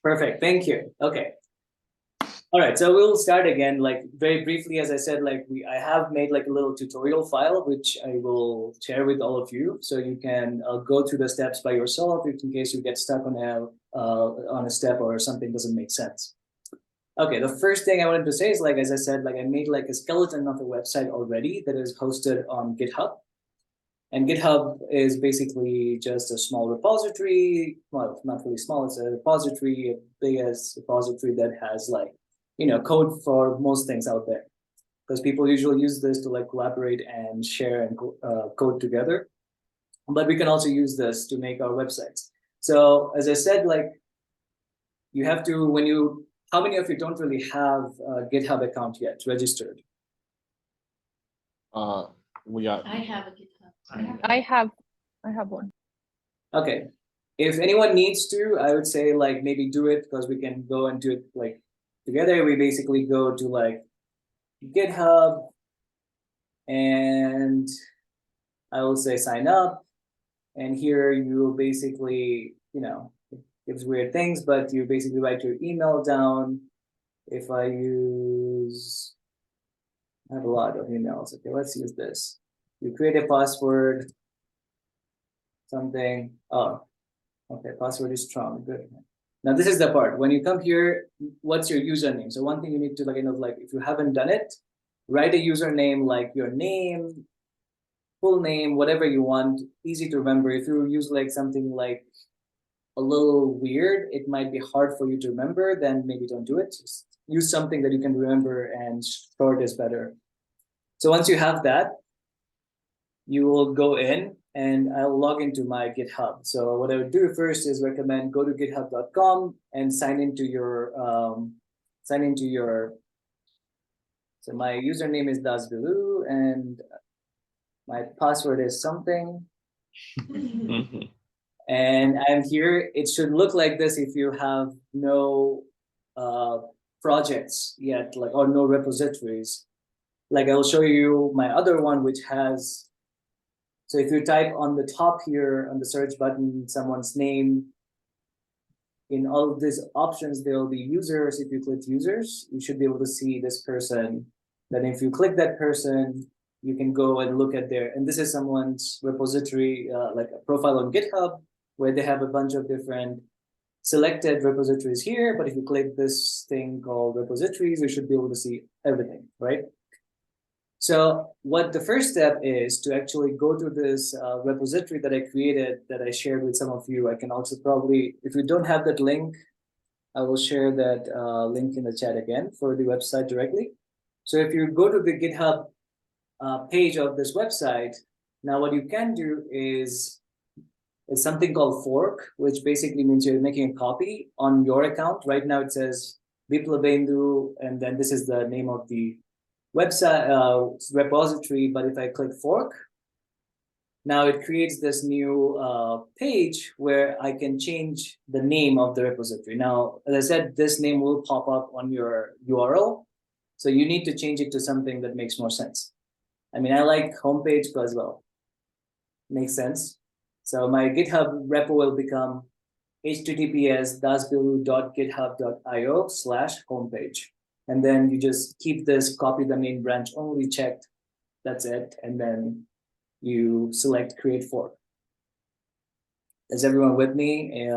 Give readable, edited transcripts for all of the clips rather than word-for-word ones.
Perfect, thank you. Okay. All right, so we'll start again, like very briefly, as I said, like I have made like a little tutorial file, which I will share with all of you. So you can go through the steps by yourself in case you get stuck on a step or something doesn't make sense. Okay, the first thing I wanted to say is, like, as I said, like I made like a skeleton of a website already that is hosted on GitHub. And GitHub is basically just a small repository. Well, not really small, it's a repository, a big as repository that has like, code for most things out there. Because people usually use this to like collaborate and share and code together. But we can also use this to make our websites. So as I said, like you have to, how many of you don't really have a GitHub account yet registered? We got. I have a GitHub. I have one. Okay. If anyone needs to, I would say like maybe do it, because we can go and do it like together. We basically go to like GitHub and I will say sign up. And here you basically, it gives weird things, but you basically write your email down. If I have a lot of emails. Okay, let's use this. You create a password, something. Oh, okay, password is strong, good. Now this is the part, when you come here, what's your username? So one thing you need to like, if you haven't done it, write a username like your name, full name, whatever you want, easy to remember. If you use like something like a little weird, it might be hard for you to remember, then maybe don't do it. Just use something that you can remember, and short is better. So once you have that, you will go in and I'll log into my GitHub. So what I would do first is recommend go to github.com and sign into your, so my username is dasbilu and my password is something. And I'm here. It should look like this if you have no projects yet, like, or no repositories. Like I'll show you my other one, which has, so if you type on the top here on the search button someone's name, in all of these options there will be users. If you click users, you should be able to see this person. Then if you click that person, you can go and look at their, and this is someone's repository, like a profile on GitHub, where they have a bunch of different selected repositories here. But if you click this thing called repositories, you should be able to see everything, right? So what the first step is to actually go to this repository that I created, that I shared with some of you. I can also probably, if you don't have that link, I will share that link in the chat again for the website directly. So if you go to the GitHub page of this website, now what you can do is something called fork, which basically means you're making a copy on your account. Right now it says Biplabendu, and then this is the name of the website repository. But if I click fork, now it creates this new page where I can change the name of the repository. Now, as I said, this name will pop up on your URL. So you need to change it to something that makes more sense. I mean, I like homepage because, well, makes sense. So my GitHub repo will become https://dasbilu.github.io/homepage. And then you just keep this copy the main branch only checked. That's it. And then you select create fork. Is everyone with me?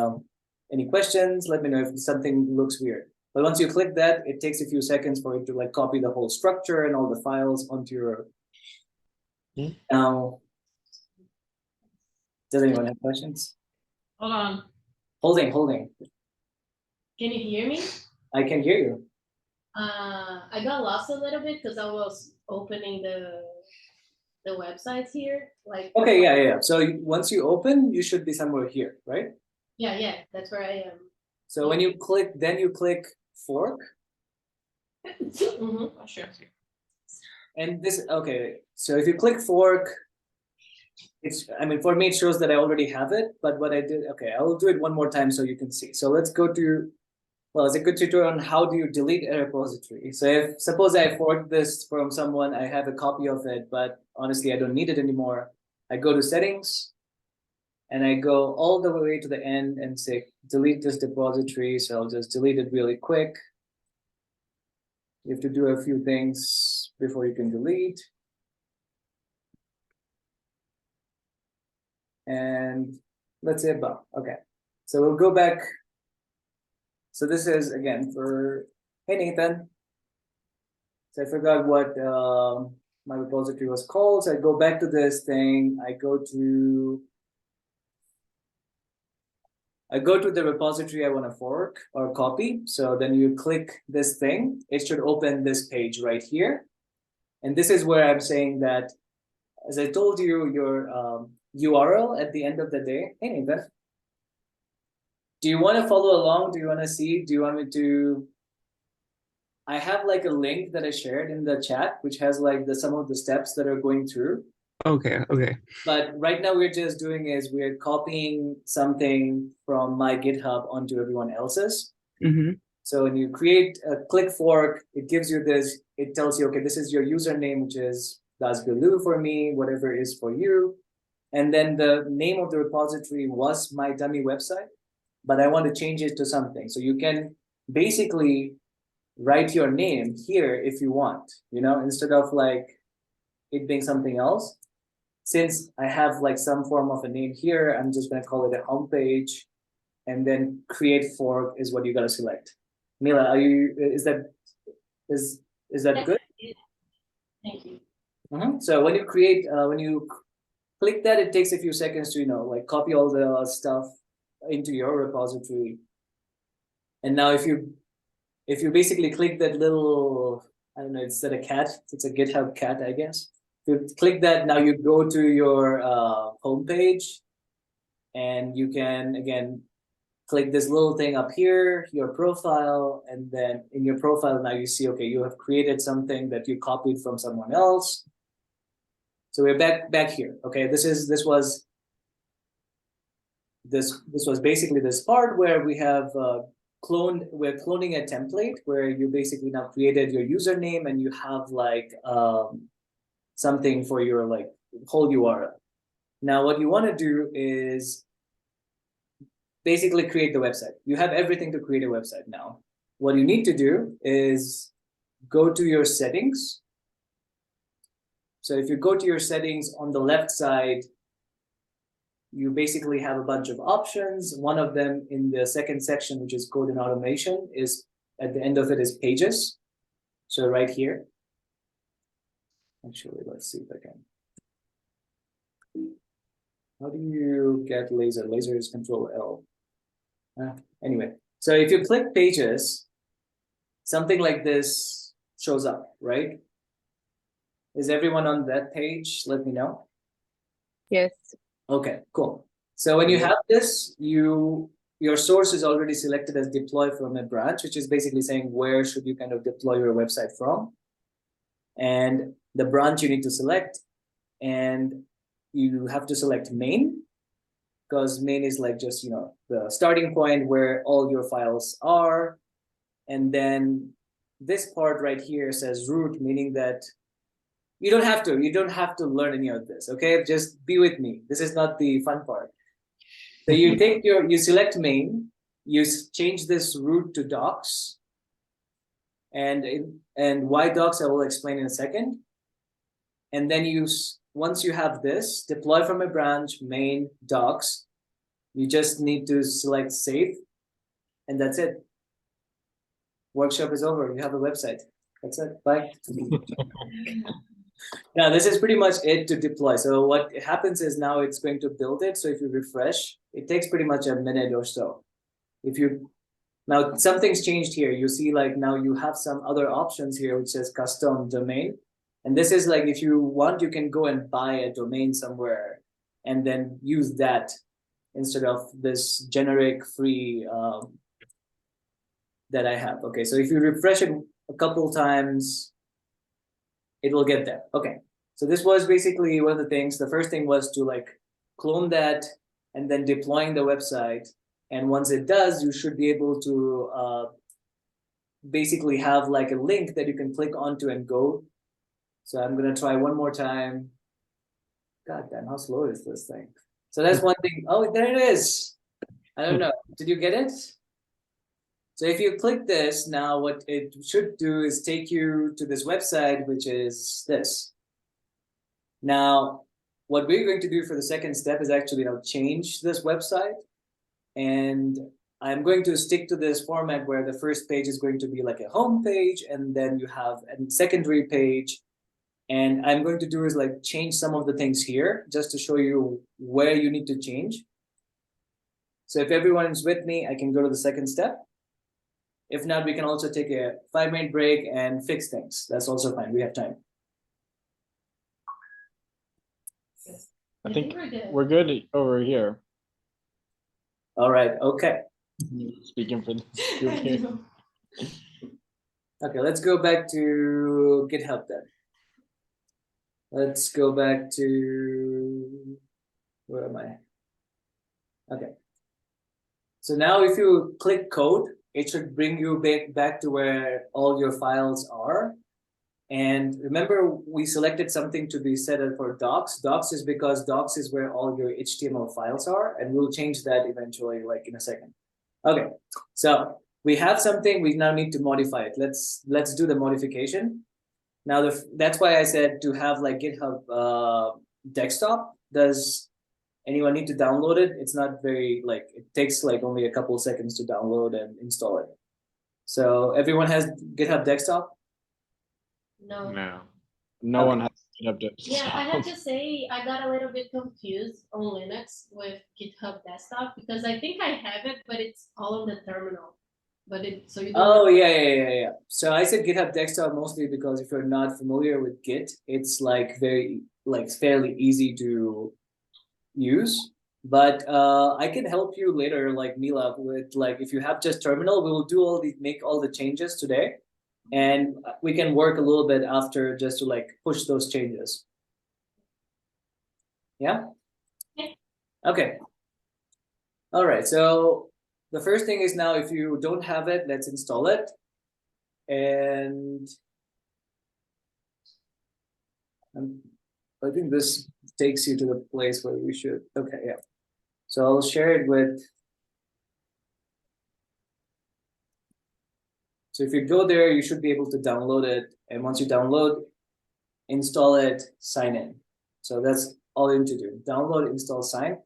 Any questions? Let me know if something looks weird. But once you click that, it takes a few seconds for it to like copy the whole structure and all the files onto your. Now, does anyone have questions? Hold on. Holding. Can you hear me? I can hear you. I got lost a little bit because I was opening the websites here. Like. Okay, yeah. So once you open, you should be somewhere here, right? Yeah, that's where I am. So when you click, then you click fork. Mm-hmm. Sure. And this, okay. So if you click fork, I mean, for me, it shows that I already have it, but what I did, okay, I will do it one more time so you can see. So let's go to, well, it's a good tutorial on how do you delete a repository. So if, suppose I forked this from someone, I have a copy of it, but honestly, I don't need it anymore. I go to settings, and I go all the way to the end and say delete this repository. So I'll just delete it really quick. You have to do a few things before you can delete. And let's say above. Okay, so we'll go back. So this is again for, hey Nathan. So I forgot what my repository was called. So I go back to this thing. I go to the repository I want to fork or copy. So then you click this thing. It should open this page right here. And this is where I'm saying that, as I told you, your URL at the end of the day. Hey, Nathan. Do you want to follow along? Do you want to see? Do you want me to? I have like a link that I shared in the chat, which has like some of the steps that are going through. Okay. But right now we're just doing is we're copying something from my GitHub onto everyone else's. So when you create a click fork, it gives you this, it tells you, okay, this is your username, which is dasbilu for me, whatever it is for you. And then the name of the repository was my dummy website, but I want to change it to something. So you can basically write your name here if you want, instead of like it being something else. Since I have like some form of a name here, I'm just going to call it a homepage, and then create fork is what you got to select. Mila, is that good? Thank you. So when you create, when you click that, it takes a few seconds to, like copy all the stuff into your repository. And now if you basically click that little, I don't know, it's a cat, it's a GitHub cat, I guess. If you click that, now you go to your homepage, and you can, again, click this little thing up here, your profile, and then in your profile, now you see, okay, you have created something that you copied from someone else. So we're back here. Okay, this was basically this part where we have we're cloning a template where you basically now created your username and you have like something for your like whole URL. Now what you want to do is basically create the website. You have everything to create a website now. What you need to do is go to your settings. So if you go to your settings on the left side, you basically have a bunch of options. One of them in the second section, which is code and automation, is at the end of it is pages. So right here. Actually, let's see if I can. How do you get laser? Laser is Control L. Anyway, so if you click pages, something like this shows up, right? Is everyone on that page? Let me know. Yes. Okay, cool. So when you have this, your source is already selected as deploy from a branch, which is basically saying where should you kind of deploy your website from. And the branch you need to select, and you have to select main, because main is like just, the starting point where all your files are. And then this part right here says root, meaning that you don't have to learn any of this, okay? Just be with me. This is not the fun part. So you select main, you change this root to docs, and why docs I will explain in a second. And then once you have this, deploy from a branch, main, docs, you just need to select save, and that's it. Workshop is over. You have a website. That's it. Bye. Now, this is pretty much it to deploy. So what happens is now it's going to build it. So if you refresh, it takes pretty much a minute or so. Now something's changed here. You see like now you have some other options here, which says custom domain. And this is like, if you want, you can go and buy a domain somewhere and then use that instead of this generic free that I have. Okay, so if you refresh it a couple times, it will get there. Okay, so this was basically one of the things. The first thing was to like clone that and then deploying the website. And once it does, you should be able to basically have like a link that you can click onto and go. So I'm gonna try one more time. God damn, how slow is this thing? So that's one thing. Oh, there it is. I don't know. Did you get it? So if you click this, now what it should do is take you to this website, which is this. Now, what we're going to do for the second step is actually change this website. And I'm going to stick to this format where the first page is going to be like a home page, and then you have a secondary page. And I'm going to do is like change some of the things here just to show you where you need to change. So if everyone is with me, I can go to the second step. If not, we can also take a 5-minute break and fix things. That's also fine. We have time. I think we're good. We're good over here. All right. Okay. Speaking for the group here. Okay, let's go back to GitHub then. Let's go back to, where am I? Okay. So now if you click code, it should bring you back to where all your files are. And remember, we selected something to be set for docs. Docs is because docs is where all your HTML files are, and we'll change that eventually, like in a second. Okay, so we have something, we now need to modify it. Let's do the modification. Now, that's why I said to have like GitHub desktop. Does anyone need to download it? It's not very, like, it takes like only a couple seconds to download and install it. So everyone has GitHub desktop? No. No one has GitHub desktop. Yeah, I have to say I got a little bit confused on Linux with GitHub desktop because I think I have it, but it's all on the terminal. But so you don't. Oh yeah. So I said GitHub desktop mostly because if you're not familiar with Git, it's like fairly easy to use. But I can help you later, like Mila, with like if you have just terminal, we will do make all the changes today. And we can work a little bit after just to like push those changes. Yeah? Okay. All right, so the first thing is now if you don't have it, let's install it. And I think this takes you to the place where we should, okay, yeah. So I'll share it with, so if you go there, you should be able to download it. And once you download, install it, sign in. So that's all you need to do. Download, install, sign.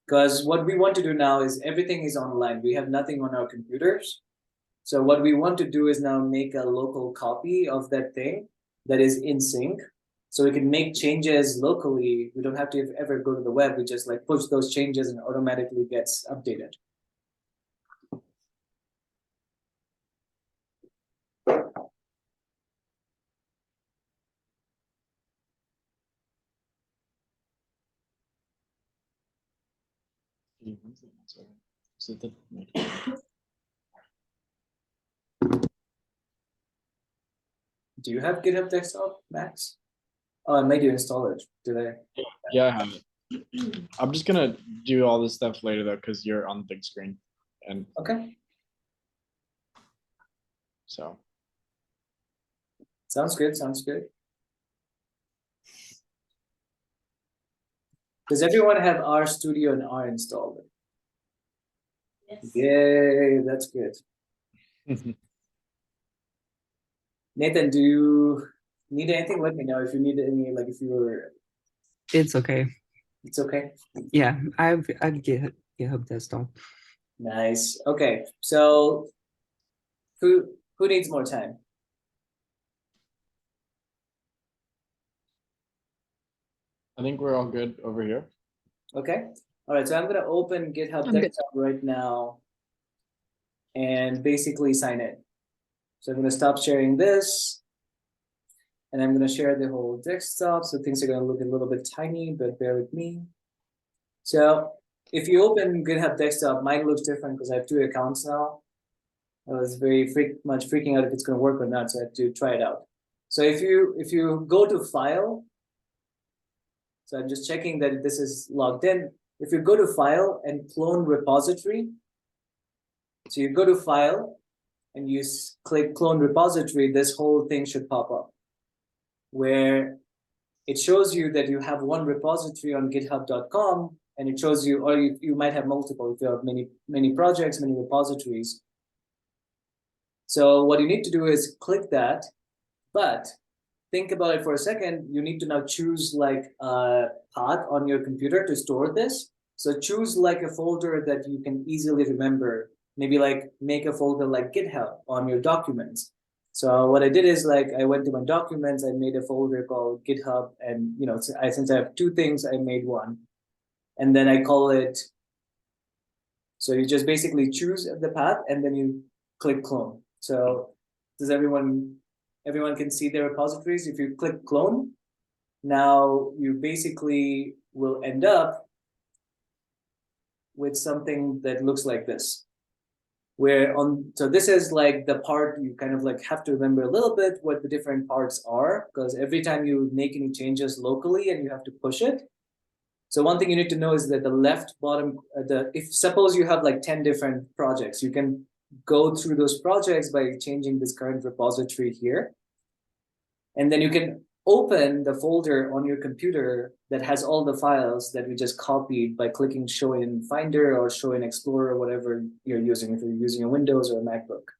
Because what we want to do now is everything is online. We have nothing on our computers. So what we want to do is now make a local copy of that thing that is in sync. So we can make changes locally. We don't have to ever go to the web. We just like push those changes and automatically gets updated. Do you have GitHub desktop, Max? Oh, I made you install it. Did I? Yeah, I have it. I'm just gonna do all this stuff later though, because you're on the big screen. And Okay. so Sounds good. Sounds good. Does everyone have RStudio and R installed? Yes. Yay, that's good. Nathan, do you need anything? Let me know if you need any, like if you were. It's okay. It's okay. Yeah, I've GitHub desktop. Nice. Okay, so who needs more time? I think we're all good over here. Okay. All right. So I'm gonna open GitHub I'm good. desktop right now, and basically sign in. So I'm gonna stop sharing this, and I'm gonna share the whole desktop. So things are gonna look a little bit tiny, but bear with me. So if you open GitHub desktop, mine looks different because I have 2 accounts now. I was very much freaking out if it's gonna work or not, so I have to try it out. So if you go to File, so I'm just checking that this is logged in. If you go to File and Clone Repository, so you go to File and you click Clone Repository, this whole thing should pop up. where it shows you that you have one repository on github.com, and it shows you, or you might have multiple if you have many projects, many repositories. So what you need to do is click that, but think about it for a second. You need to now choose like a path on your computer to store this. So choose like a folder that you can easily remember. Maybe like make a folder like GitHub on your documents. So what I did is like I went to my documents, I made a folder called GitHub, and you know, since I have two things, I made one. And then I call it, so you just basically choose the path and then you click clone. So does everyone can see their repositories? If you click clone, now you basically will end up with something that looks like this. So this is like the part you kind of like have to remember a little bit what the different parts are, because every time you make any changes locally and you have to push it. So one thing you need to know is that the left bottom, if suppose you have like 10 different projects, you can go through those projects by changing this current repository here. And then you can open the folder on your computer that has all the files that we just copied by clicking show in Finder or show in Explorer, or whatever you're using, if you're using a Windows or a MacBook.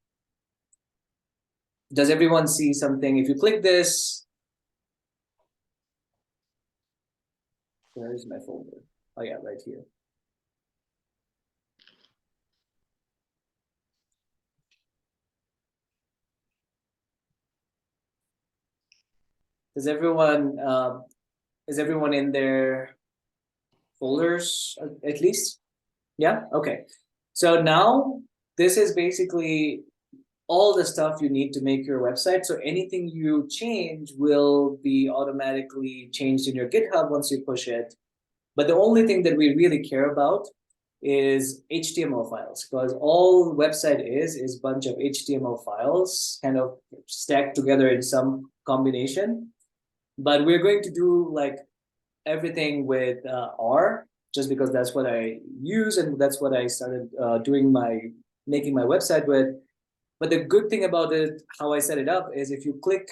Does everyone see something? If you click this, where is my folder? Oh yeah, right here. Is everyone in their folders at least? Yeah, okay. So now this is basically all the stuff you need to make your website. So anything you change will be automatically changed in your GitHub once you push it. But the only thing that we really care about is HTML files, because all website is a bunch of HTML files kind of stacked together in some combination. But we're going to do like everything with R, just because that's what I use and that's what I started making my website with. But the good thing about it, how I set it up, is if you click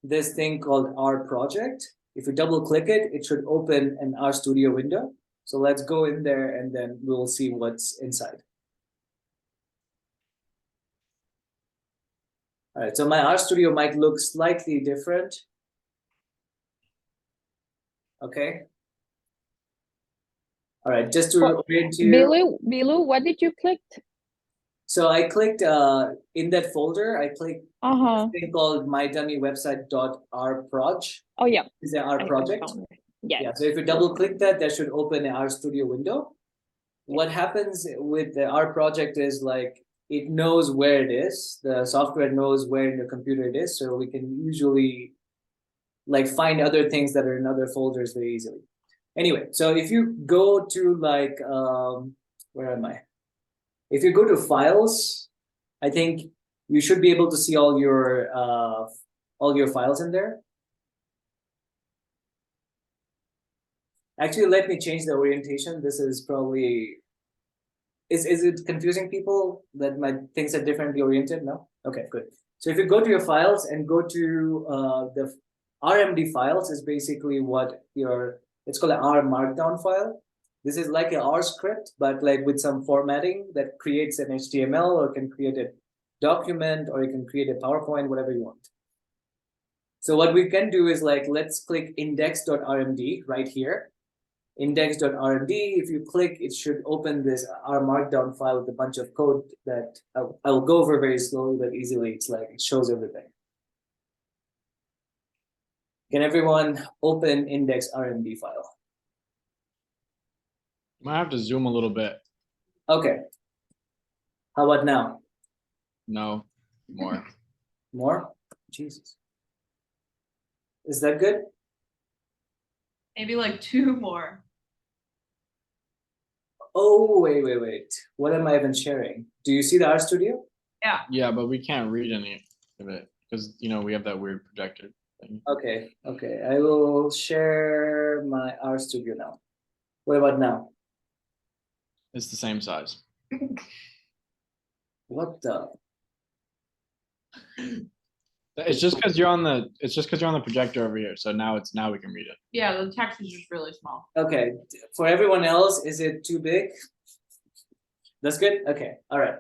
this thing called R project, if you double click it, it should open an RStudio window. So let's go in there and then we'll see what's inside. All right, so my RStudio might look slightly different. Okay. All right, just to orient you. Bilu, what did you click? So I clicked in that folder, I clicked a thing called mydummywebsite.rproj. Oh yeah. Is the R project? Yes. Yeah. So if you double click that, that should open an RStudio window. What happens with the R project is like it knows where it is. The software knows where in your computer it is, so we can usually like find other things that are in other folders very easily. Anyway, so if you go to like where am I? If you go to files, I think you should be able to see all your files in there. Actually, let me change the orientation. This is probably, is it confusing people that my things are differently oriented? No? Okay, good. So if you go to your files and go to the RMD files is basically what it's called an RMarkdown file. This is like an R script, but like with some formatting that creates an HTML, or can create a document, or you can create a PowerPoint, whatever you want. So what we can do is like, let's click index.rmd right here. Index.rmd, if you click, it should open this R Markdown file with a bunch of code that I'll go over very slowly, but easily. It's like, it shows everything. Can everyone open index.rmd file? Might have to zoom a little bit. Okay. How about now? No, more. More? Jesus. Is that good? Maybe like 2 more. Oh, wait. What am I even sharing? Do you see the RStudio? Yeah. Yeah, but we can't read any of it because, you know, we have that weird projector thing. Okay. I will share my RStudio now. What about now? It's the same size. What the? It's just because you're on the projector over here. So now we can read it. Yeah, the text is just really small. Okay, for everyone else, is it too big? That's good. Okay, all right.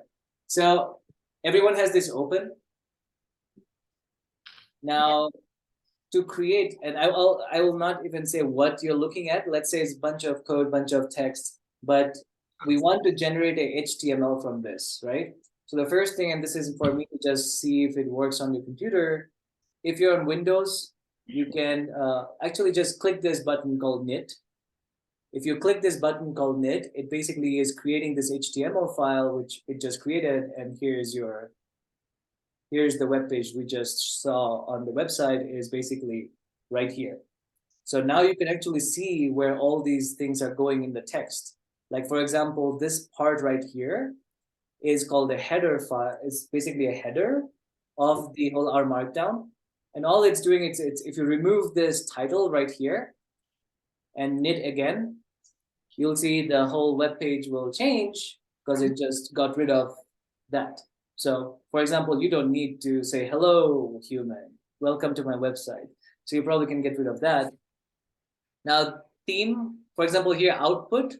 So everyone has this open. Now, to create, and I will not even say what you're looking at. Let's say it's a bunch of code, bunch of text, but we want to generate a HTML from this, right? So the first thing, and this is for me to just see if it works on your computer. If you're on Windows, you can actually just click this button called knit. If you click this button called knit, it basically is creating this HTML file, which it just created, and here's the web page we just saw on the website is basically right here. So now you can actually see where all these things are going in the text. Like for example, this part right here is called a header file. It's basically a header of the whole RMarkdown. And all it's doing, it's if you remove this title right here and knit again, you'll see the whole web page will change because it just got rid of that. So for example, you don't need to say, hello, human, welcome to my website. So you probably can get rid of that. Now, theme, for example, here, output,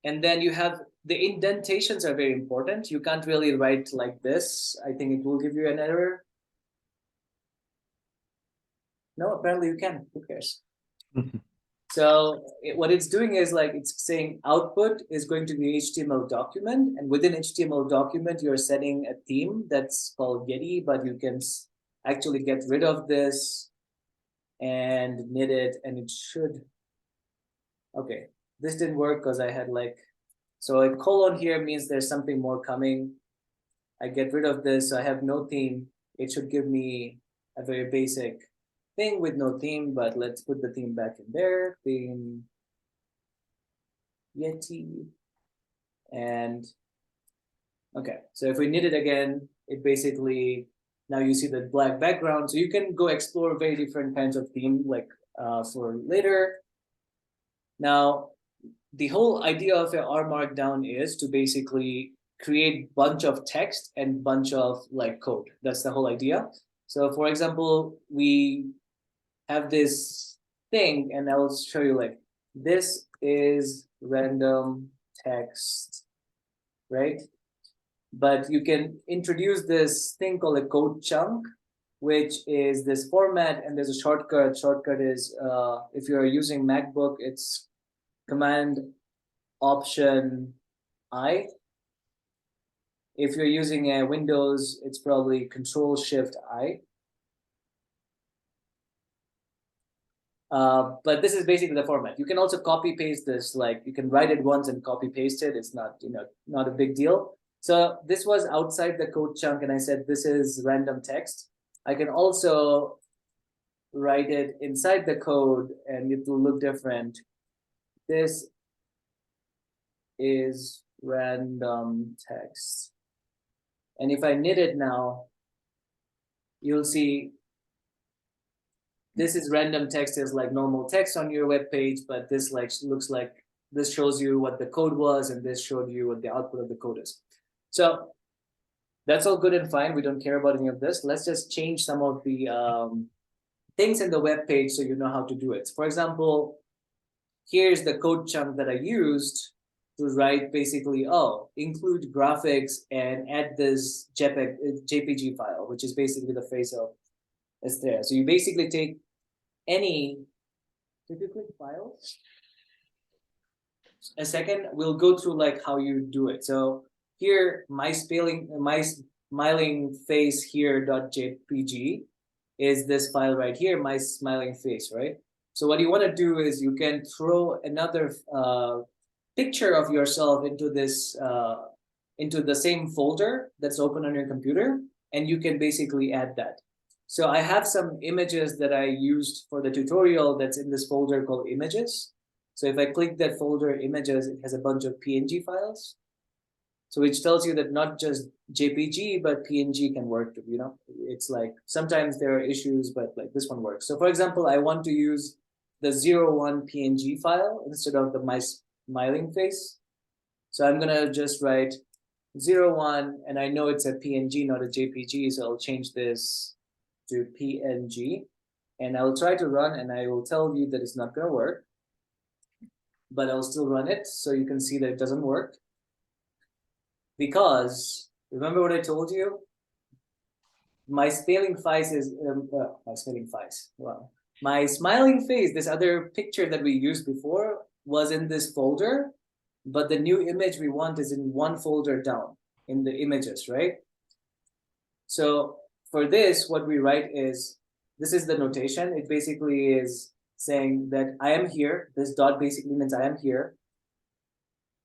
and then you have the indentations are very important. You can't really write like this. I think it will give you an error. No, apparently you can. Who cares? So what it's doing is like it's saying output is going to be HTML document, and within HTML document you're setting a theme that's called Getty, but you can actually get rid of this and knit it, and it should. Okay, this didn't work because I had like, so a colon here means there's something more coming. I get rid of this, so I have no theme. It should give me a very basic thing with no theme, but let's put the theme back in there. Theme Yeti. And okay, so if we knit it again, it basically, now you see the black background. So you can go explore very different kinds of theme like for later. Now, the whole idea of an RMarkdown is to basically create bunch of text and bunch of like code. That's the whole idea. So for example, we have this thing, and I'll show you like, this is random text, right? But you can introduce this thing called a code chunk, which is this format, and there's a shortcut. Shortcut is, if you're using MacBook, it's Command Option I. If you're using a Windows, it's probably Control Shift I. But this is basically the format. You can also copy paste this, like you can write it once and copy paste it. It's not, not a big deal. So this was outside the code chunk, and I said this is random text. I can also write it inside the code, and it will look different. This is random text. And if I knit it now, you'll see this is random text is like normal text on your web page, but this like looks like this shows you what the code was, and this showed you what the output of the code is. So that's all good and fine. We don't care about any of this. Let's just change some of the things in the web page so you know how to do it. For example, here's the code chunk that I used to write basically, include graphics and add this JPG file, which is basically the face of Esther. So you basically take any, did you click file? A second, we'll go through like how you do it. So here, my smiling face here.jpg is this file right here, my smiling face, right? So what you want to do is you can throw another picture of yourself into this into the same folder that's open on your computer, and you can basically add that. So I have some images that I used for the tutorial that's in this folder called images. So if I click that folder images, it has a bunch of PNG files. So which tells you that not just JPG, but PNG can work too, It's like, sometimes there are issues, but like this one works. So for example, I want to use the 01 PNG file instead of my smiling face. So I'm gonna just write 01, and I know it's a PNG, not a JPG, so I'll change this to PNG, and I'll try to run, and I will tell you that it's not going to work, but I'll still run it so you can see that it doesn't work. Because remember what I told you? My smiling face is my smiling face, this other picture that we used before, was in this folder, but the new image we want is in one folder down in the images, right? So for this, what we write is, this is the notation. It basically is saying that I am here. This dot basically means I am here.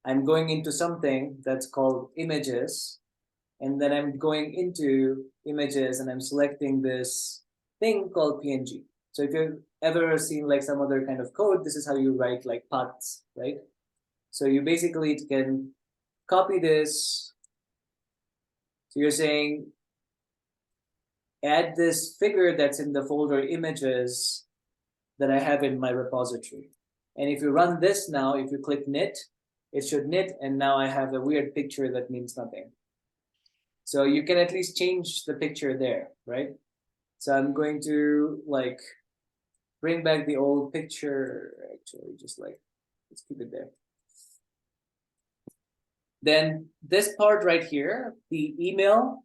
I'm going into something that's called images. And then I'm going into images and I'm selecting this thing called PNG. So if you've ever seen like some other kind of code, this is how you write like paths, right? So you basically can copy this. So you're saying, add this figure that's in the folder images that I have in my repository. And if you run this now, if you click knit, it should knit, and now I have a weird picture that means nothing. So you can at least change the picture there, right? So I'm going to like bring back the old picture, actually, just like, let's keep it there. Then this part right here, the email,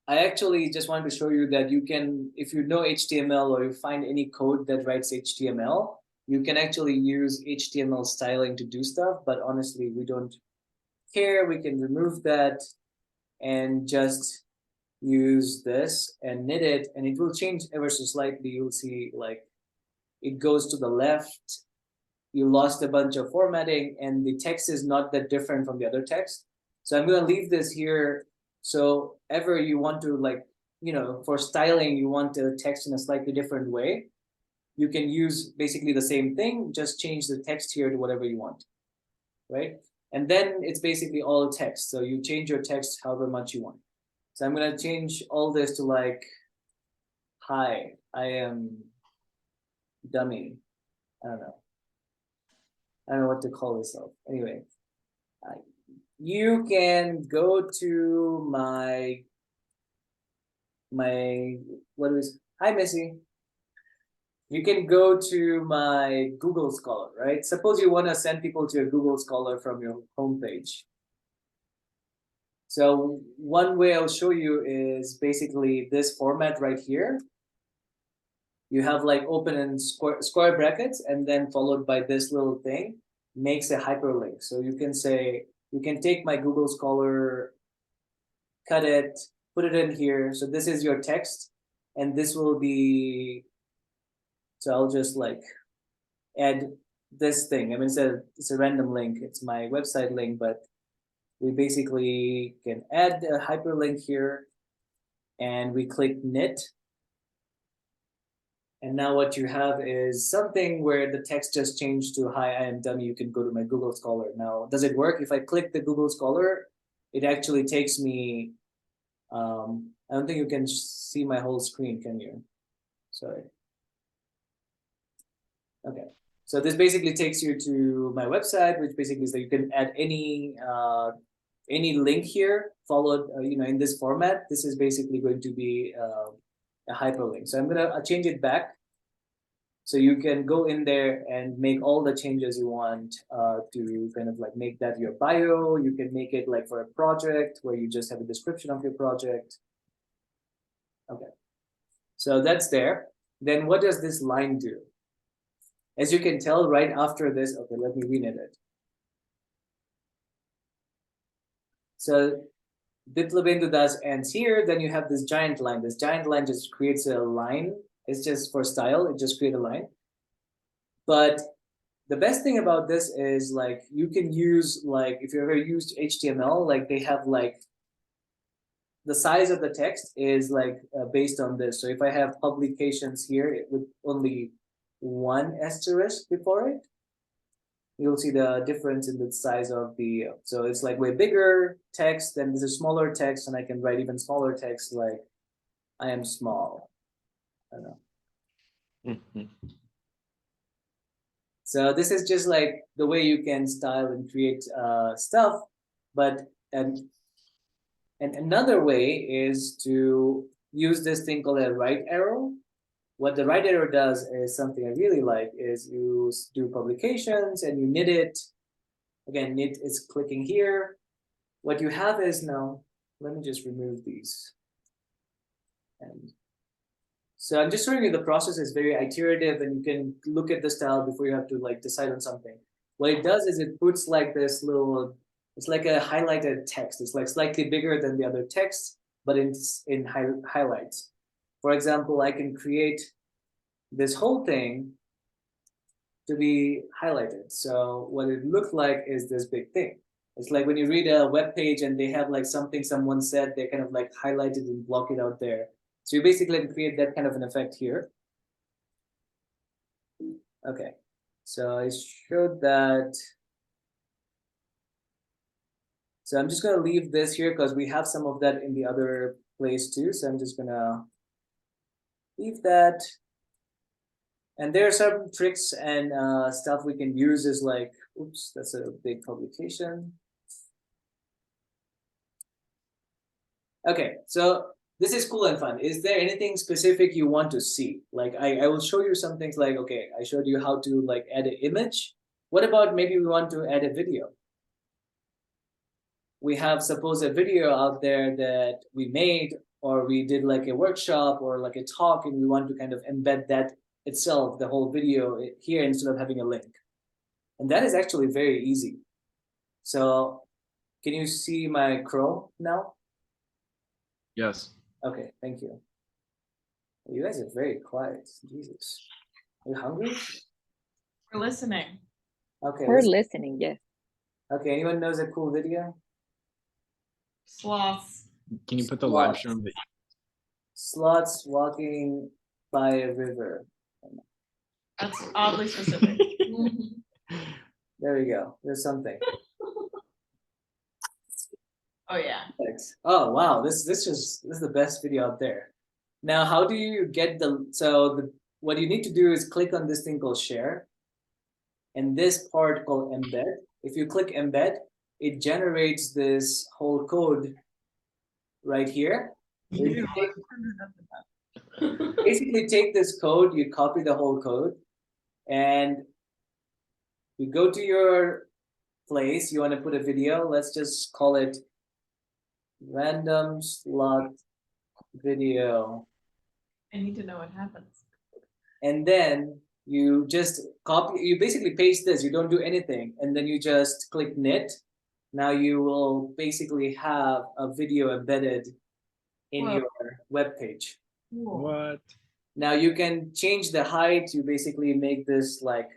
I actually just wanted to show you that you can, if you know HTML or you find any code that writes HTML, you can actually use HTML styling to do stuff, but honestly, we don't care. We can remove that and just use this and knit it, and it will change ever so slightly. You'll see like it goes to the left. You lost a bunch of formatting, and the text is not that different from the other text. So I'm going to leave this here. So ever you want to, like, you know, for styling, you want the text in a slightly different way, you can use basically the same thing, just change the text here to whatever you want, right? And then it's basically all text. So you change your text however much you want. So I'm going to change all this to like, hi, I am dummy. I don't know what to call myself. Anyway, you can go to my hi Missy. You can go to my Google Scholar, right? Suppose you want to send people to a Google Scholar from your homepage. So one way I'll show you is basically this format right here. You have like open and square brackets, and then followed by this little thing makes a hyperlink. So you can say, you can take my Google Scholar, cut it, put it in here. So this is your text, and this will be, so I'll just like add this thing. I mean, it's a random link. It's my website link, but we basically can add a hyperlink here, and we click knit. And now what you have is something where the text just changed to, hi, I am dummy. You can go to my Google Scholar. Now, does it work? If I click the Google Scholar, it actually takes me, I don't think you can see my whole screen, can you? Sorry. Okay. So this basically takes you to my website, which basically is that you can add any link here, followed, in this format. This is basically going to be a hyperlink. So I'm gonna change it back. So you can go in there and make all the changes you want to kind of like make that your bio. You can make it like for a project where you just have a description of your project. Okay. So that's there. Then what does this line do? As you can tell right after this, okay, let me reknit it. So Diplabendu Das ends here, then you have this giant line. This giant line just creates a line. It's just for style, it just creates a line. But the best thing about this is like you can use, like if you ever used HTML, like they have like the size of the text is like based on this. So if I have publications here with only one asterisk before it, you'll see the difference in the size of the, so it's like way bigger text, then this is smaller text, and I can write even smaller text like I am small. I don't know. So this is just like the way you can style and create stuff, but and another way is to use this thing called a right arrow. What the right arrow does is something I really like is you do publications and you knit it. Again, knit is clicking here. What you have is now, let me just remove these. And so I'm just showing you the process is very iterative and you can look at the style before you have to like decide on something. What it does is it puts like this little, it's like a highlighted text. It's like slightly bigger than the other text, but in highlights. For example, I can create this whole thing to be highlighted. So what it looked like is this big thing. It's like when you read a web page and they have like something someone said, they kind of like highlight it and block it out there. So you basically can create that kind of an effect here. Okay, so I showed that. So I'm just gonna leave this here because we have some of that in the other place too. So I'm just gonna leave that. And there are some tricks and stuff we can use is like, oops, that's a big publication. Okay, so this is cool and fun. Is there anything specific you want to see? Like I will show you some things like, okay, I showed you how to like add an image. What about maybe we want to add a video? We have suppose a video out there that we made or we did like a workshop or like a talk and we want to kind of embed that itself, the whole video here instead of having a link. And that is actually very easy. So can you see my Chrome now? Yes. Okay, thank you. You guys are very quiet. Jesus. Are you hungry? We're listening. Okay. We're listening, yes. Okay, anyone knows a cool video? Sloths. Can you put the live stream of the Sloths walking by a river. That's oddly specific. There we go. There's something. Oh yeah. Thanks. Oh wow, this is the best video out there. Now, how do you get what you need to do is click on this thing called share, and this part called embed. If you click embed, it generates this whole code right here. So you basically take this code, you copy the whole code, and you go to your place. You want to put a video. Let's just call it random slot video. I need to know what happens. And then you just copy, you basically paste this, you don't do anything, and then you just click knit. Now you will basically have a video embedded in Whoa. your web page. what? Now you can change the height, you basically make this like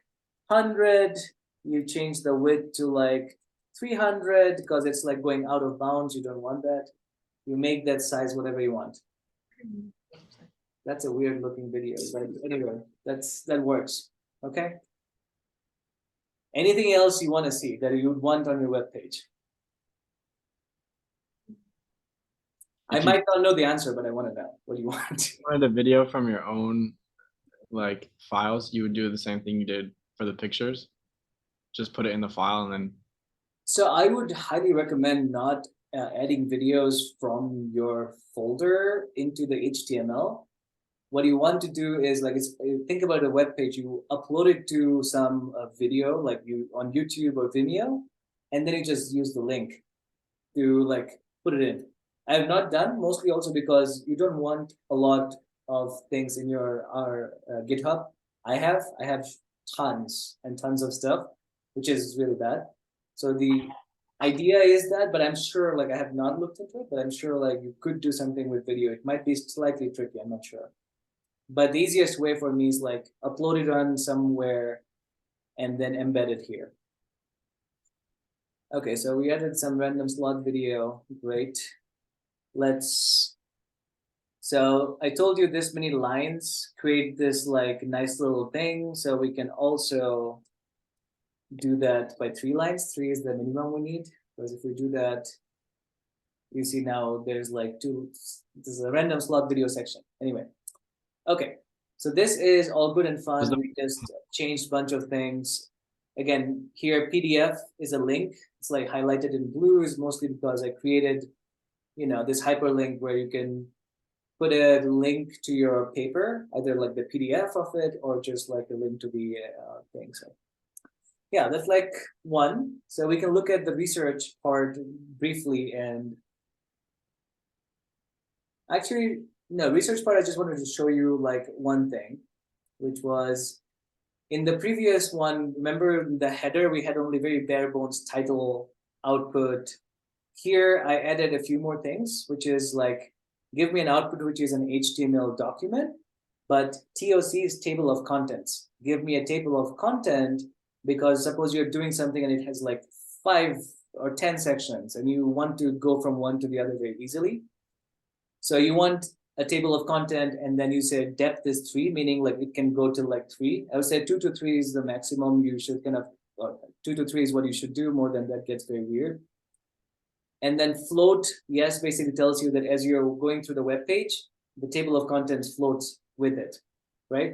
100, you change the width to like 300 because it's like going out of bounds, you don't want that. You make that size whatever you want. That's a weird looking video, but anyway, that works. Okay. Anything else you want to see that you would want on your web page? I might not know the answer, but I want to know. What do you want? Or the video from your own like files, you would do the same thing you did for the pictures. Just put it in the file and then. So I would highly recommend not adding videos from your folder into the HTML. What you want to do is like, think about a web page, you upload it to some video like you on YouTube or Vimeo, and then you just use the link to like put it in. I have not done, mostly also because you don't want a lot of things in your GitHub. I have tons and tons of stuff, which is really bad. So the idea is that, but I'm sure, like I have not looked into it, but I'm sure like you could do something with video. It might be slightly tricky, I'm not sure. But the easiest way for me is like upload it on somewhere and then embed it here. Okay, so we added some random slot video, great. So I told you this many lines create this like nice little thing. So we can also do that by 3 lines. 3 is the minimum we need, because if we do that, you see now there's like this is a random slot video section. Anyway, okay, so this is all good and fun. We just changed a bunch of things. Again, here PDF is a link. It's like highlighted in blue is mostly because I created, this hyperlink where you can put a link to your paper, either like the PDF of it or just like a link to the thing. So yeah, that's like one. So we can look at the research part briefly. And actually, no, research part, I just wanted to show you like one thing, which was in the previous one, remember the header, we had only very bare bones title, output. Here, I added a few more things, which is like, give me an output, which is an HTML document, but TOC is table of contents. Give me a table of content, because suppose you're doing something and it has like 5 or 10 sections and you want to go from one to the other very easily. So you want a table of content, and then you say depth is 3, meaning like it can go to like 3. I would say 2 to 3 is the maximum you should kind of, 2 to 3 is what you should do. More than that gets very weird. And then float, yes, basically tells you that as you're going through the web page, the table of contents floats with it, right?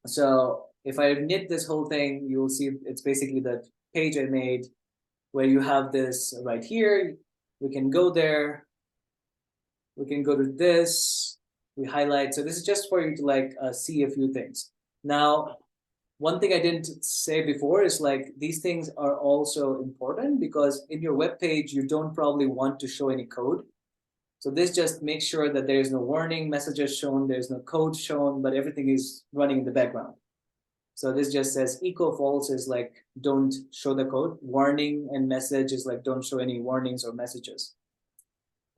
So if I knit this whole thing, you'll see it's basically that page I made where you have this right here. We can go there. We can go to this. We highlight. So this is just for you to like see a few things. Now, one thing I didn't say before is like these things are also important, because in your web page, you don't probably want to show any code. So this just makes sure that there's no warning messages shown, there's no code shown, but everything is running in the background. So this just says echo false is like, don't show the code. Warning and message is like, don't show any warnings or messages,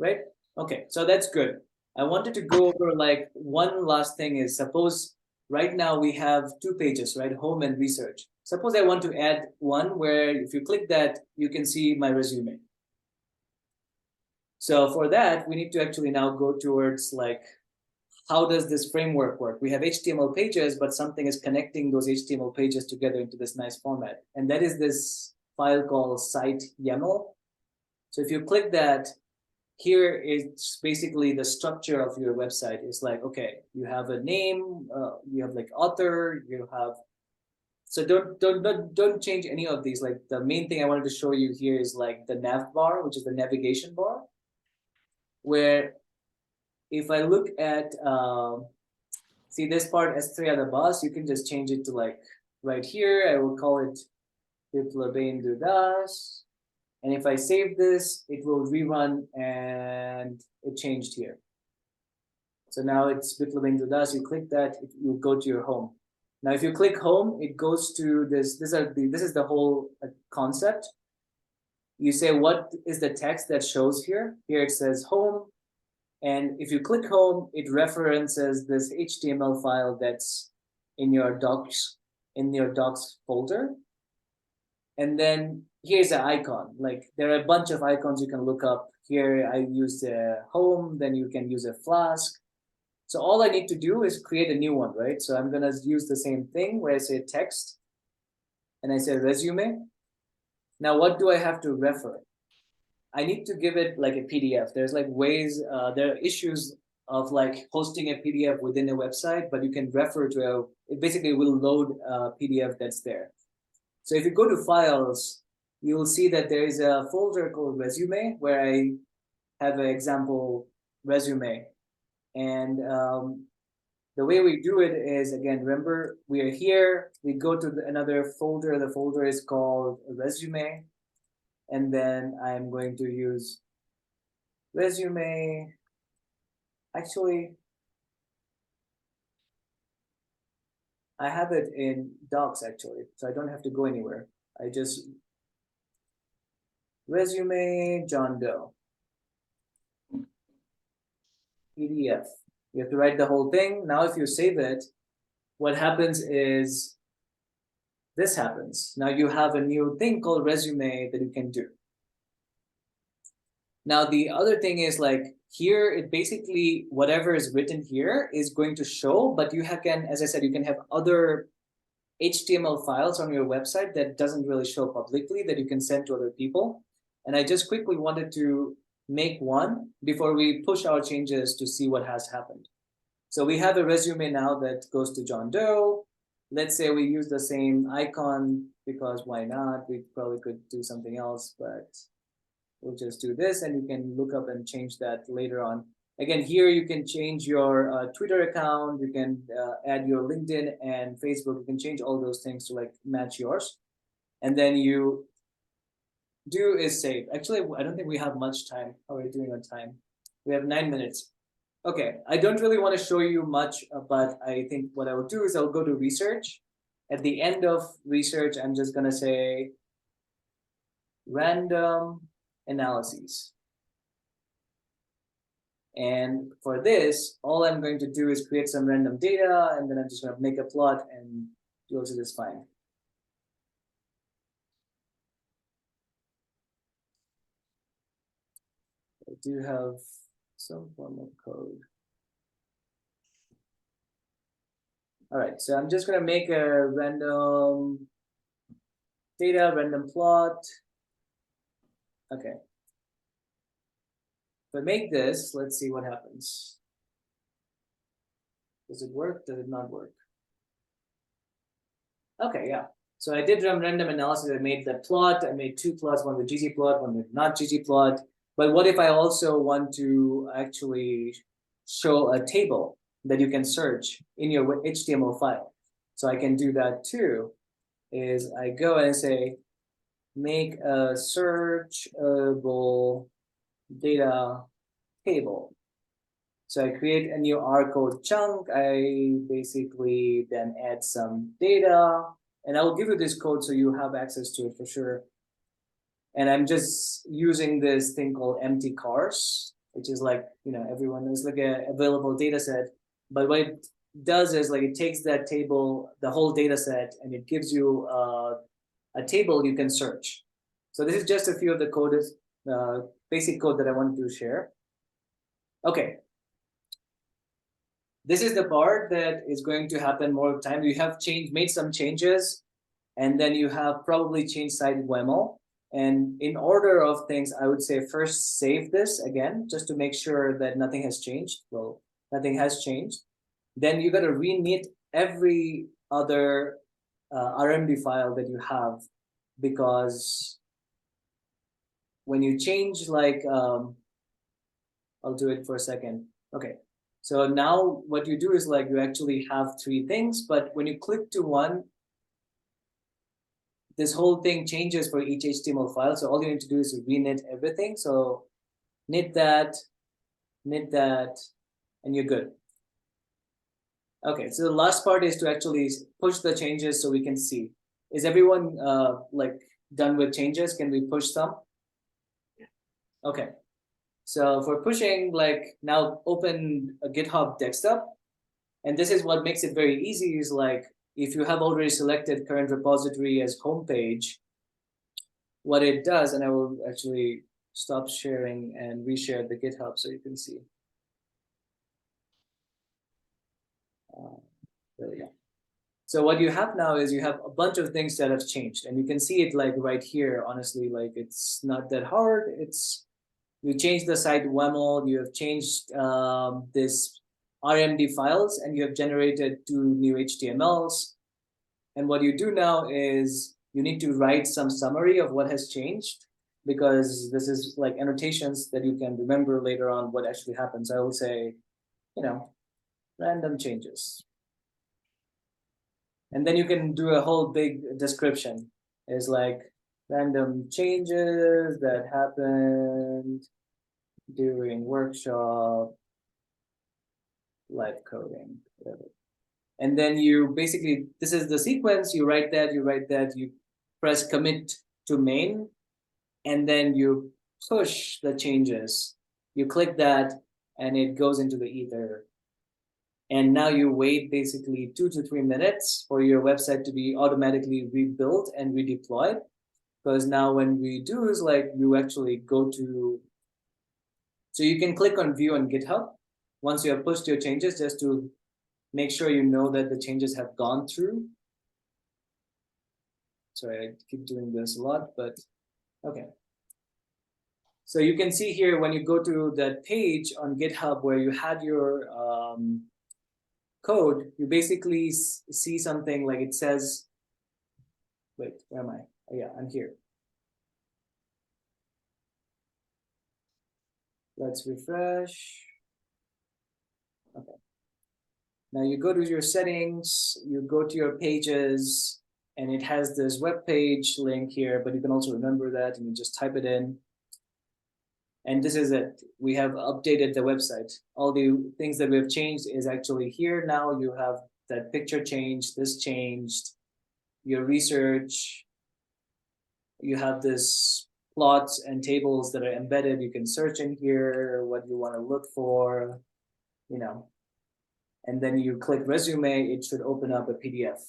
right? Okay, so that's good. I wanted to go over like one last thing is, suppose right now we have 2 pages, right? Home and research. Suppose I want to add one where if you click that, you can see my resume. So for that, we need to actually now go towards like, how does this framework work? We have HTML pages, but something is connecting those HTML pages together into this nice format. And that is this file called site YAML. So if you click that, here it's basically the structure of your website. It's like, okay, you have a name, you have like author, you have, so don't change any of these. Like the main thing I wanted to show you here is like the nav bar, which is the navigation bar, where if I look at, see this part S3 at the bus, you can just change it to like right here. I will call it Biplabain Dudas. And if I save this, it will rerun and it changed here. So now it's Biplabain Dudas. You click that, you go to your home. Now, if you click home, it goes to this. This is the whole concept. You say, what is the text that shows here? Here it says home. And if you click home, it references this HTML file that's in your docs folder. And then here's an icon. Like there are a bunch of icons you can look up. Here I use a home, then you can use a Flask. So all I need to do is create a new one, right? So I'm gonna use the same thing where I say text and I say resume. Now what do I have to refer? I need to give it like a PDF. There's like ways, there are issues of like hosting a PDF within a website, but you can refer to it basically will load a PDF that's there. So if you go to files, you will see that there is a folder called resume where I have an example resume. And the way we do it is, again, remember, we are here, we go to another folder. The folder is called resume. And then I'm going to use resume. Actually, I have it in docs actually, so I don't have to go anywhere. I just resume John Doe PDF. You have to write the whole thing. Now, if you save it, what happens is this happens. Now you have a new thing called resume that you can do. Now, the other thing is like here, it basically, whatever is written here is going to show, but you can, as I said, you can have other HTML files on your website that doesn't really show publicly that you can send to other people. And I just quickly wanted to make one before we push our changes to see what has happened. So we have a resume now that goes to John Doe. Let's say we use the same icon because why not? We probably could do something else, but we'll just do this and you can look up and change that later on. Again, here you can change your Twitter account, you can add your LinkedIn and Facebook, you can change all those things to like match yours. And then you do is save. Actually, I don't think we have much time. How are we doing on time? We have 9 minutes. Okay, I don't really want to show you much, but I think what I will do is I'll go to research. At the end of research, I'm just gonna say random analyses. And for this, all I'm going to do is create some random data, and then I'm just going to make a plot and close it is fine. I do have some form of code. All right, so I'm just going to make a random data, random plot. Okay. If I make this, let's see what happens. Does it work? Does it not work? Okay, yeah. So I did random analysis. I made the plot. I made 2 plots, one with ggplot, one with not ggplot. But what if I also want to actually show a table that you can search in your HTML file? So I can do that too. Is I go and say, make a searchable data table. So I create a new R code chunk. I basically then add some data, and I will give you this code so you have access to it for sure. And I'm just using this thing called empty cars, which is like, everyone is like a available data set. But what it does is like it takes that table, the whole data set, and it gives you a table you can search. So this is just a few of the code, basic code that I wanted to share. Okay. This is the part that is going to happen more time. You have made some changes, and then you have probably changed site WAML. And in order of things, I would say first save this again, just to make sure that nothing has changed. Well, nothing has changed. Then you got to re-knit every other RMD file that you have, because when you change, like, I'll do it for a second. Okay. So now what you do is like you actually have 3 things, but when you click to one, this whole thing changes for each HTML file. So all you need to do is re-knit everything. So knit that, and you're good. Okay, so the last part is to actually push the changes so we can see. Is everyone like done with changes? Can we push some? Okay. So for pushing, like now open a GitHub desktop. And this is what makes it very easy is like, if you have already selected current repository as homepage, what it does, and I will actually stop sharing and reshare the GitHub so you can see. There we go. So what you have now is you have a bunch of things that have changed, and you can see it like right here. Honestly, like it's not that hard. You changed the site WAML, you have changed this RMD files, and you have generated 2 new HTMLs. And what you do now is you need to write some summary of what has changed, because this is like annotations that you can remember later on what actually happens. I will say, random changes. And then you can do a whole big description. It's like random changes that happened during workshop, live coding, whatever. And then you basically, this is the sequence, you write that, you press commit to main, and then you push the changes. You click that, and it goes into the ether. And now you wait basically 2 to 3 minutes for your website to be automatically rebuilt and redeployed. Because now when we do is like you actually go to, so you can click on view on GitHub once you have pushed your changes, just to make sure you know that the changes have gone through. Sorry, I keep doing this a lot, but okay. So you can see here when you go to that page on GitHub where you had your code, you basically see something like it says, wait, where am I? Oh, yeah, I'm here. Let's refresh. Okay. Now you go to your settings, you go to your pages, and it has this web page link here, but you can also remember that and you just type it in. And this is it. We have updated the website. All the things that we have changed is actually here now. You have that picture changed, this changed, your research. You have this plots and tables that are embedded. You can search in here what you want to look for, you know. And then you click resume, it should open up a PDF.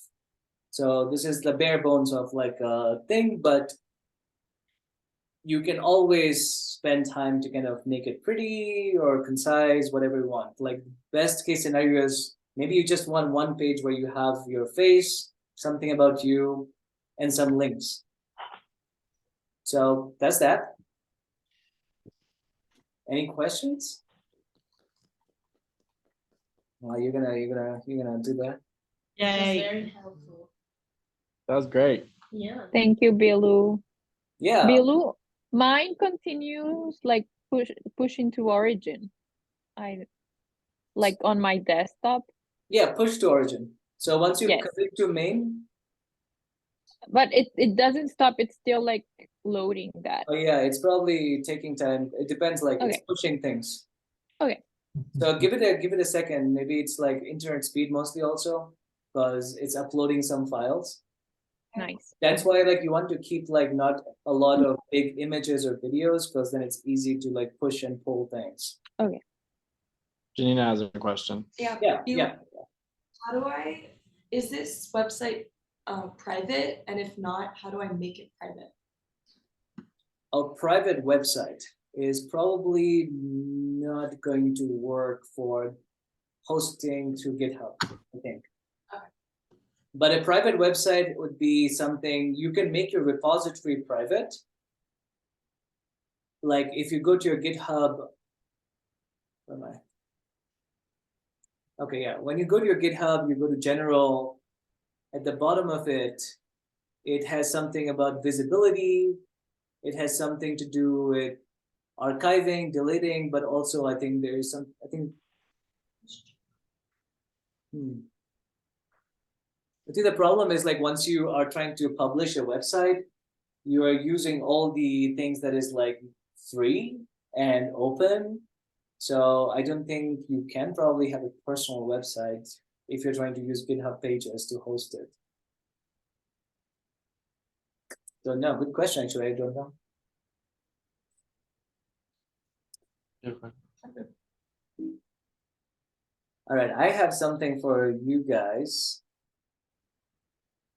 So this is the bare bones of like a thing, but you can always spend time to kind of make it pretty or concise, whatever you want. Like best case scenario is maybe you just want one page where you have your face, something about you, and some links. So that's that. Any questions? You're gonna do that. That's Yay. very helpful. That was great. Yeah. Thank you, Bilu. Yeah. Bilu, mine continues like push into Origin. I like on my desktop, Yeah, push to origin. So once you Yes. commit to main, but it doesn't stop. It's still like loading that. oh yeah, it's probably taking time. It depends, like it's Okay. pushing things. Okay. So give it a second. Maybe it's like internet speed mostly also, because it's uploading some files. Nice. That's why like you want to keep like not a lot of big images or videos, because then it's easy to like push and pull things. Janina has a question. Yeah, Bill, yeah. is this website private? And if not, how do I make it private? A private website is probably not going to work for hosting through GitHub, I think. Okay. But a private website would be something you can make your repository private. Like if you go to your GitHub, where am I? Okay, yeah. When you go to your GitHub, you go to general. At the bottom of it, it has something about visibility. It has something to do with archiving, deleting, but also I think there is some, I think the problem is like once you are trying to publish a website, you are using all the things that is like free and open. So I don't think you can probably have a personal website if you're trying to use GitHub pages to host it. So no, good question actually, I don't know. All right, I have something for you guys.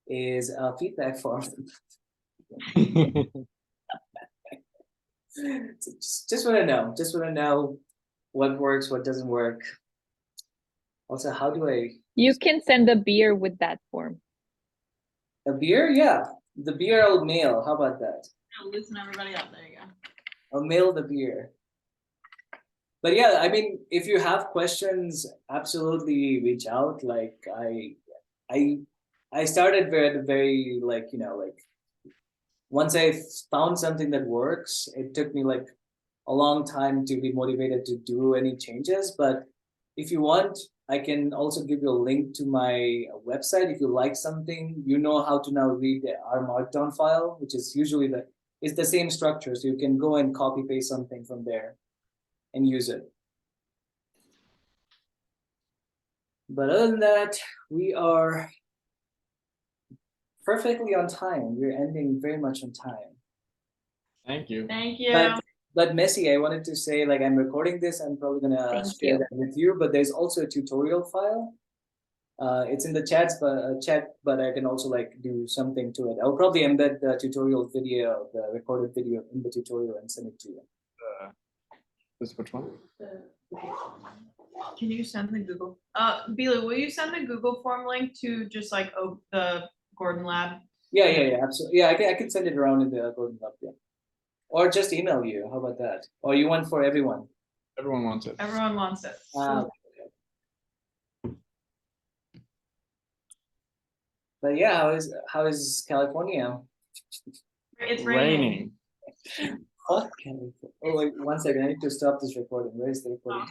Is a feedback form. Just want to know what works, what doesn't work. Also, how do I? You can send a beer with that form. A beer? Yeah, the beer I'll mail. How about that? Loosen everybody up. There you go. I'll mail the beer. But yeah, I mean, if you have questions, absolutely reach out. Like I started very like, you know, like once I found something that works, it took me like a long time to be motivated to do any changes. But if you want, I can also give you a link to my website. If you like something, you know how to now read the RMarkdown file, which is usually it's the same structure. So you can go and copy paste something from there and use it. But other than that, we are perfectly on time. We're ending very much on time. Thank you. Thank you. But Messi, I wanted to say, like, I'm recording this. I'm probably gonna Thank share you. that with you. But there's also a tutorial file. It's in the chat, but I can also like do something to it. I'll probably embed the tutorial video, the recorded video, in the tutorial and send it to you. This which one? Can you send the Google? Bilu, will you send the Google form link to just like the Gordon Lab? Yeah, absolutely. Yeah, I can send it around in the Golden Hub, yeah. Or just email you. How about that? Or you want for everyone? Everyone wants it. Everyone wants it. But yeah, how is California? It's raining. What? Oh wait, 1 second. I need to stop this recording. Where is the recording?